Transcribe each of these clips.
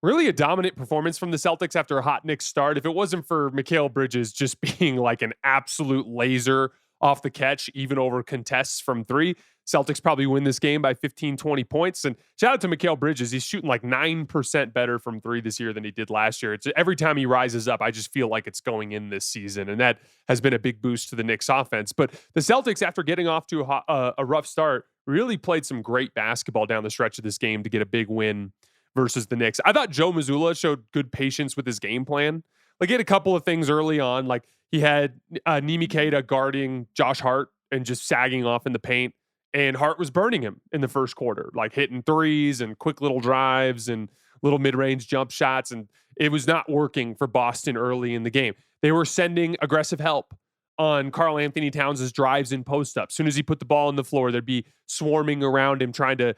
Really a dominant performance from the Celtics after a hot Knicks start. If it wasn't for Mikal Bridges just being like an absolute laser off the catch, even over contests from three, Celtics probably win this game by 15, 20 points. And shout out to Mikal Bridges. He's shooting like 9% better from three this year than he did last year. It's every time he rises up, I just feel like it's going in this season. And that has been a big boost to the Knicks offense. But the Celtics, after getting off to a rough start, really played some great basketball down the stretch of this game to get a big win versus the Knicks. I thought Joe Mazzulla showed good patience with his game plan. Like, he had a couple of things early on. Like, he had Nimi Keita guarding Josh Hart and just sagging off in the paint. And Hart was burning him in the first quarter, like hitting threes and quick little drives and little mid-range jump shots. And it was not working for Boston early in the game. They were sending aggressive help on Karl Anthony Towns' drives and post-ups. As soon as he put the ball on the floor, there'd be swarming around him trying to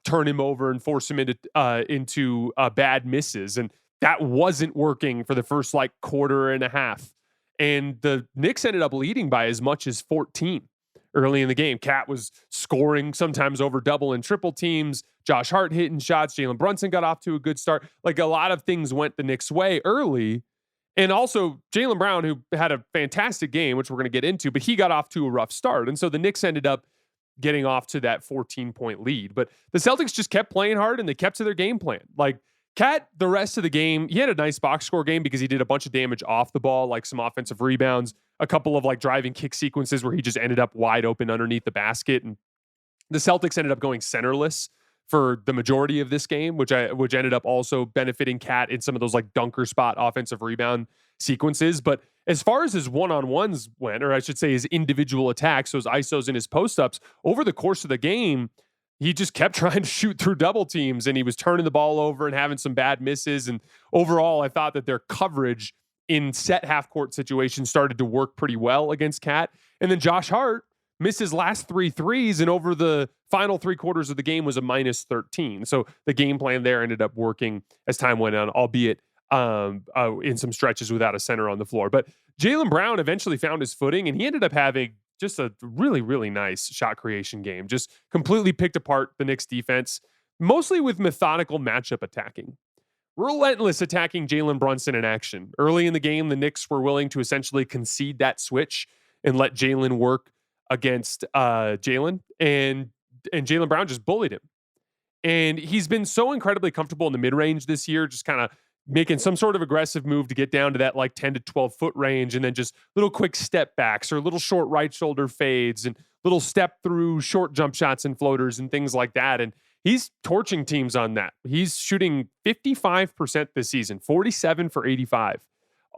turn him over and force him into bad misses. And that wasn't working for the first like quarter and a half. And the Knicks ended up leading by as much as 14 early in the game. Cat was scoring sometimes over double and triple teams. Josh Hart hitting shots. Jalen Brunson got off to a good start. Like, a lot of things went the Knicks' way early. And also Jaylen Brown, who had a fantastic game, which we're going to get into, but he got off to a rough start. And so the Knicks ended up getting off to that 14-point lead. But the Celtics just kept playing hard and they kept to their game plan. Like, Cat, the rest of the game, he had a nice box score game because he did a bunch of damage off the ball, like some offensive rebounds, a couple of like driving kick sequences where he just ended up wide open underneath the basket. And the Celtics ended up going centerless for the majority of this game, which ended up also benefiting Cat in some of those like dunker spot offensive rebound sequences. But as far as his one-on-ones went, or I should say his individual attacks, those ISOs and his post-ups, over the course of the game, he just kept trying to shoot through double teams, and he was turning the ball over and having some bad misses. And overall, I thought that their coverage in set half-court situations started to work pretty well against Cat. And then Josh Hart missed his last 3 threes, and over the final 3 quarters of the game was a minus 13. So the game plan there ended up working as time went on, albeit in some stretches without a center on the floor. But Jaylen Brown eventually found his footing, and he ended up having just a really, really nice shot creation game. Just completely picked apart the Knicks defense, mostly with methodical matchup attacking. Relentless attacking Jalen Brunson in action. Early in the game, the Knicks were willing to essentially concede that switch and let Jalen work against Jalen, and Jaylen Brown just bullied him. And he's been so incredibly comfortable in the mid-range this year, just kind of making some sort of aggressive move to get down to that like 10 to 12 foot range, and then just little quick step backs or little short right shoulder fades and little step through short jump shots and floaters and things like that. And he's torching teams on that. He's shooting 55% this season, 47 for 85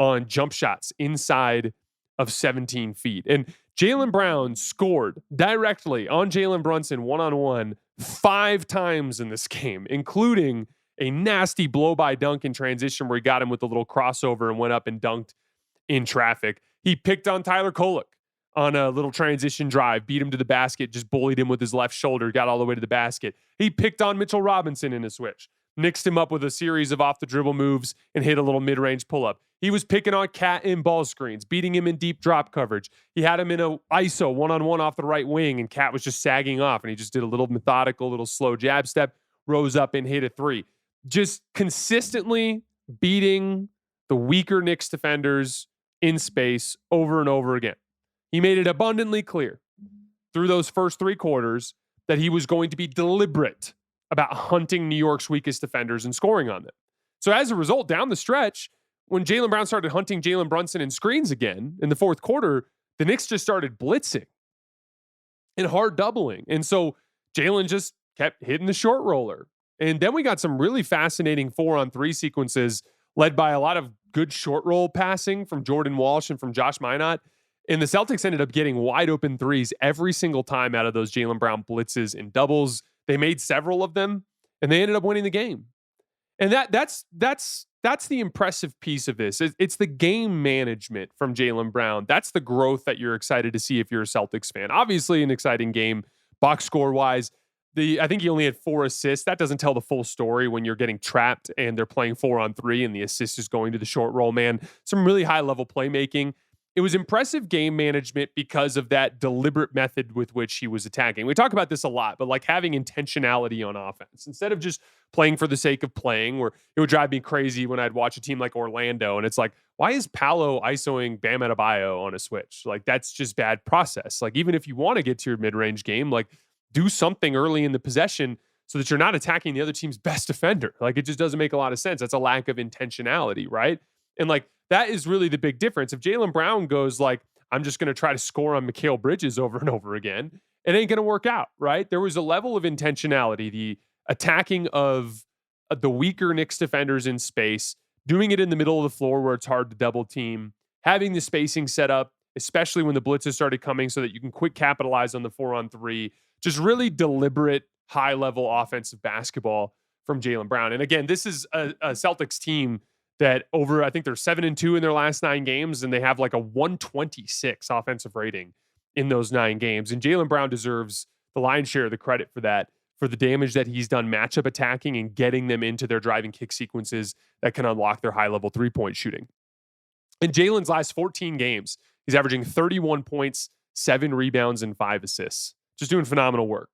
on jump shots inside of 17 feet. And Jaylen Brown scored directly on Jalen Brunson one-on-one 5 times in this game, including a nasty blow-by dunk in transition where he got him with a little crossover and went up and dunked in traffic. He picked on Tyler Kolek on a little transition drive, beat him to the basket, just bullied him with his left shoulder, got all the way to the basket. He picked on Mitchell Robinson in a switch, mixed him up with a series of off-the-dribble moves, and hit a little mid-range pull-up. He was picking on Cat in ball screens, beating him in deep drop coverage. He had him in a ISO one-on-one off the right wing, and Cat was just sagging off, and he just did a little methodical, little slow jab step, rose up and hit a 3. Just consistently beating the weaker Knicks defenders in space over and over again. He made it abundantly clear through those first 3 quarters that he was going to be deliberate about hunting New York's weakest defenders and scoring on them. So as a result, down the stretch, when Jaylen Brown started hunting Jalen Brunson in screens again in the fourth quarter, the Knicks just started blitzing and hard doubling. And so Jalen just kept hitting the short roller. And then we got some really fascinating 4-on-3 sequences led by a lot of good short roll passing from Jordan Walsh and from Josh Minott. And the Celtics ended up getting wide open threes every single time out of those Jaylen Brown blitzes and doubles. They made several of them, and they ended up winning the game. And that's the impressive piece of this. It's the game management from Jaylen Brown. That's the growth that you're excited to see if you're a Celtics fan. Obviously, an exciting game, box score wise. I think he only had 4 assists. That doesn't tell the full story when you're getting trapped and they're playing 4-on-3 and the assist is going to the short roll man. Some really high level playmaking. it was impressive game management because of that deliberate method with which he was attacking. We talk about this a lot, but like having intentionality on offense instead of just playing for the sake of playing, where it would drive me crazy when I'd watch a team like Orlando and it's like, why is Paolo isoing Bam Adebayo on a switch? Like that's just bad process. Like even if you want to get to your mid-range game, like do something early in the possession so that you're not attacking the other team's best defender. Like it just doesn't make a lot of sense. That's a lack of intentionality, right? And like that is really the big difference. If Jaylen Brown goes like, I'm just going to try to score on Mikal Bridges over and over again, it ain't going to work out, right? There was a level of intentionality, the attacking of the weaker Knicks defenders in space, doing it in the middle of the floor where it's hard to double team, having the spacing set up, especially when the blitzes started coming so that you can quick capitalize on the 4-on-3, just really deliberate high-level offensive basketball from Jaylen Brown. And again, this is a Celtics team that I think they're 7-2 in their last 9 games, and they have like a 126 offensive rating in those 9 games. And Jaylen Brown deserves the lion's share of the credit for that, for the damage that he's done matchup attacking and getting them into their driving kick sequences that can unlock their high-level three-point shooting. In Jaylen's last 14 games, he's averaging 31 points, 7 rebounds, and 5 assists. Just doing phenomenal work.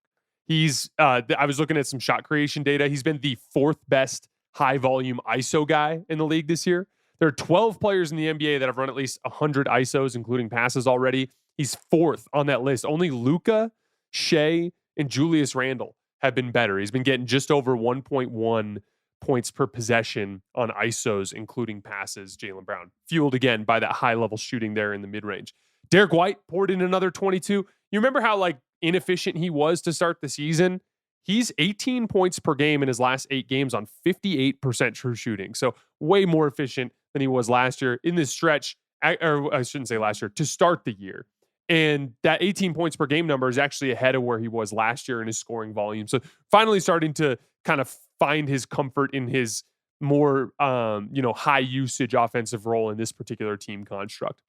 He's, I was looking at some shot creation data. He's been the 4th best high volume ISO guy in the league this year. There are 12 players in the NBA that have run at least 100 ISOs, including passes already. He's 4th on that list. Only Luka, Shea, and Julius Randle have been better. He's been getting just over 1.1 points per possession on ISOs, including passes, Jaylen Brown. Fueled again by that high-level shooting there in the mid-range. Derek White poured in another 22. You remember how like inefficient he was to start the season? He's 18 points per game in his last 8 games on 58% true shooting. So way more efficient than he was last year in this stretch, or I shouldn't say last year, to start the year. And that 18 points per game number is actually ahead of where he was last year in his scoring volume. So finally starting to kind of find his comfort in his more, high usage offensive role in this particular team construct.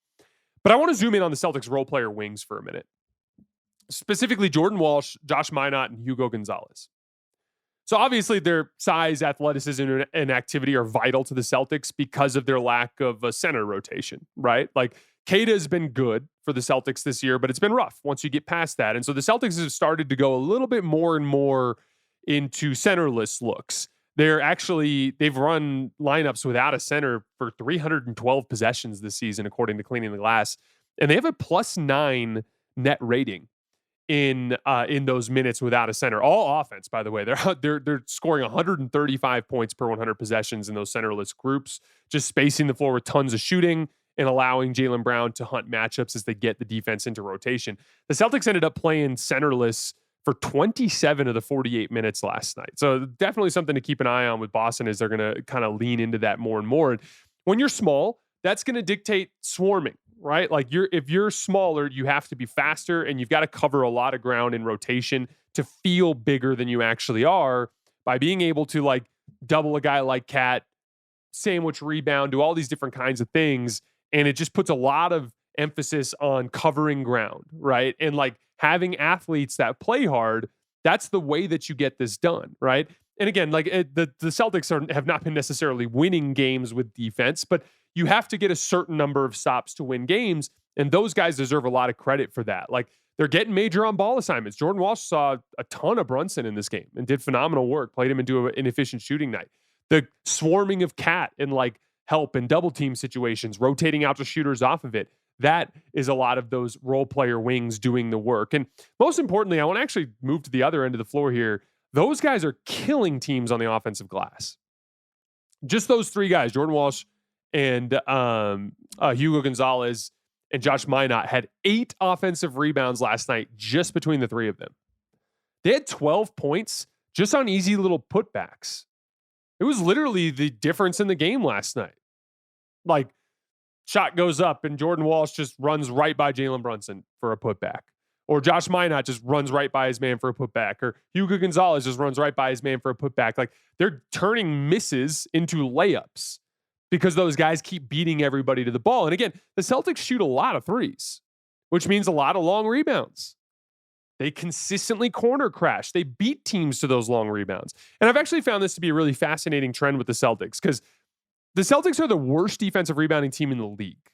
But I want to zoom in on the Celtics role player wings for a minute. Specifically Jordan Walsh, Josh Minott, and Hugo Gonzalez. So obviously their size, athleticism, and activity are vital to the Celtics because of their lack of a center rotation, right? Like Keita has been good for the Celtics this year, but it's been rough once you get past that. And so the Celtics have started to go a little bit more and more into centerless looks. They've run lineups without a center for 312 possessions this season, according to Cleaning the Glass. And they have a +9 net rating in those minutes without a center. All offense, by the way. They're scoring 135 points per 100 possessions in those centerless groups, just spacing the floor with tons of shooting and allowing Jaylen Brown to hunt matchups as they get the defense into rotation. The Celtics ended up playing centerless for 27 of the 48 minutes last night. So definitely something to keep an eye on with Boston as they're going to kind of lean into that more and more. And when you're small, that's going to dictate swarming, right? Like if you're smaller, you have to be faster and you've got to cover a lot of ground in rotation to feel bigger than you actually are by being able to like double a guy like Cat, sandwich rebound, do all these different kinds of things. And it just puts a lot of emphasis on covering ground, right? And like having athletes that play hard, that's the way that you get this done, right? And again, like the Celtics have not been necessarily winning games with defense, but you have to get a certain number of stops to win games, and those guys deserve a lot of credit for that. Like they're getting major on ball assignments. Jordan Walsh saw a ton of Brunson in this game and did phenomenal work, played him into an inefficient shooting night. The swarming of Cat in like help and double team situations, rotating out to shooters off of it. That is a lot of those role player wings doing the work. And most importantly, I want to actually move to the other end of the floor here. Those guys are killing teams on the offensive glass. Just those 3 guys, Jordan Walsh and Hugo Gonzalez and Josh Minott, had 8 offensive rebounds last night just between the 3 of them. They had 12 points just on easy little putbacks. It was literally the difference in the game last night. Like, shot goes up and Jordan Walsh just runs right by Jalen Brunson for a putback. Or Josh Minott just runs right by his man for a putback. Or Hugo Gonzalez just runs right by his man for a putback. Like, they're turning misses into layups because those guys keep beating everybody to the ball. And again, the Celtics shoot a lot of threes, which means a lot of long rebounds. They consistently corner crash. They beat teams to those long rebounds. And I've actually found this to be a really fascinating trend with the Celtics because the Celtics are the worst defensive rebounding team in the league.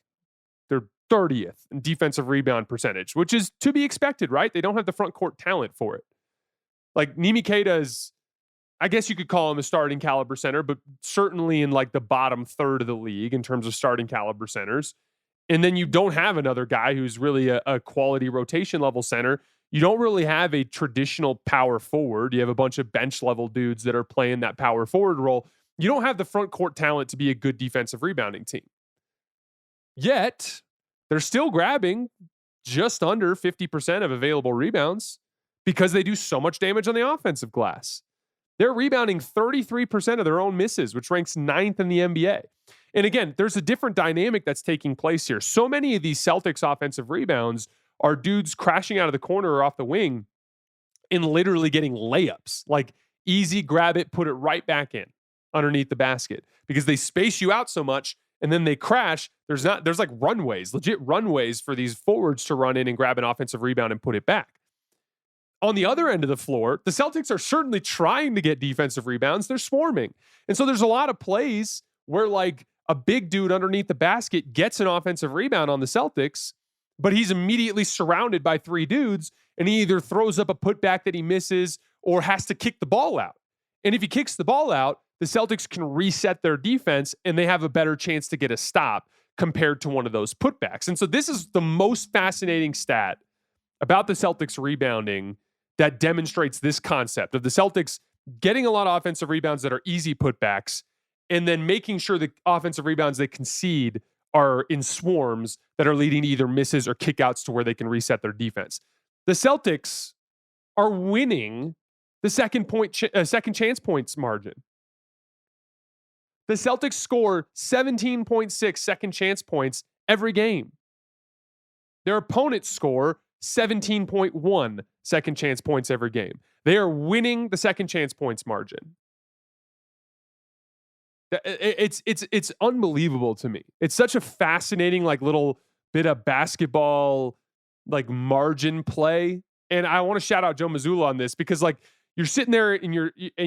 They're 30th in defensive rebound percentage, which is to be expected, right? They don't have the front court talent for it. Like Nimi Keita is, I guess you could call him a starting caliber center, but certainly in like the bottom third of the league in terms of starting caliber centers. And then you don't have another guy who's really a quality rotation level center. You don't really have a traditional power forward. You have a bunch of bench level dudes that are playing that power forward role. You don't have the front court talent to be a good defensive rebounding team. Yet, they're still grabbing just under 50% of available rebounds because they do so much damage on the offensive glass. They're rebounding 33% of their own misses, which ranks 9th in the NBA. And again, there's a different dynamic that's taking place here. So many of these Celtics offensive rebounds are dudes crashing out of the corner or off the wing and literally getting layups. Like easy, grab it, put it right back in underneath the basket because they space you out so much and then they crash. There's like runways, legit runways for these forwards to run in and grab an offensive rebound and put it back. On the other end of the floor, the Celtics are certainly trying to get defensive rebounds. They're swarming. And so there's a lot of plays where like a big dude underneath the basket gets an offensive rebound on the Celtics, but he's immediately surrounded by 3 dudes and he either throws up a putback that he misses or has to kick the ball out. And if he kicks the ball out, the Celtics can reset their defense and they have a better chance to get a stop compared to one of those putbacks. And so this is the most fascinating stat about the Celtics rebounding that demonstrates this concept of the Celtics getting a lot of offensive rebounds that are easy putbacks and then making sure the offensive rebounds they concede are in swarms that are leading to either misses or kickouts to where they can reset their defense. The Celtics are winning the second chance points margin. The Celtics score 17.6 second chance points every game. Their opponents score 17.1 second chance points every game. They are winning the second chance points margin. It's unbelievable to me. It's such a fascinating like little bit of basketball like margin play. And I want to shout out Joe Mazzulla on this because like you're sitting there and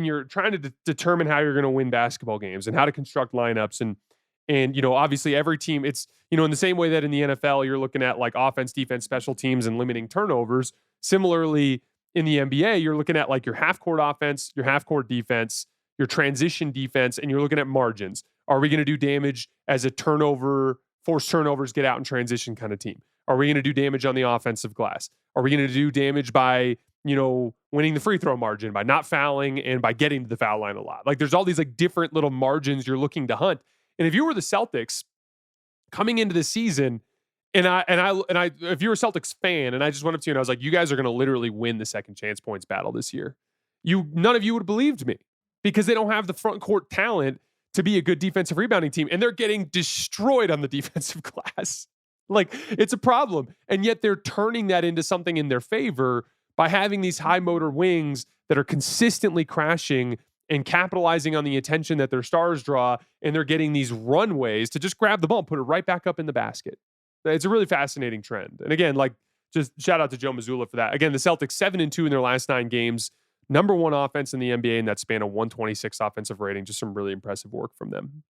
you're trying to determine how you're going to win basketball games and how to construct lineups and you know obviously every team it's you know in the same way that in the NFL you're looking at like offense, defense, special teams and limiting turnovers. Similarly in the NBA you're looking at like your half court offense, your half court defense, your transition defense, and you're looking at margins. Are we going to do damage as a force turnovers, get out in transition kind of team? Are we going to do damage on the offensive glass? Are we going to do damage by, you know, winning the free throw margin, by not fouling and by getting to the foul line a lot? Like there's all these like different little margins you're looking to hunt. And if you were the Celtics coming into the season, and if you're a Celtics fan and I just went up to you and I was like, you guys are going to literally win the second chance points battle this year. None of you would have believed me because they don't have the front court talent to be a good defensive rebounding team. And they're getting destroyed on the defensive glass. Like it's a problem. And yet they're turning that into something in their favor by having these high motor wings that are consistently crashing and capitalizing on the attention that their stars draw. And they're getting these runways to just grab the ball and put it right back up in the basket. It's a really fascinating trend. And again, like just shout out to Joe Mazzulla for that. Again, the Celtics 7-2 in their last 9 games. Number 1 offense in the NBA in that span of 126 offensive rating. Just some really impressive work from them.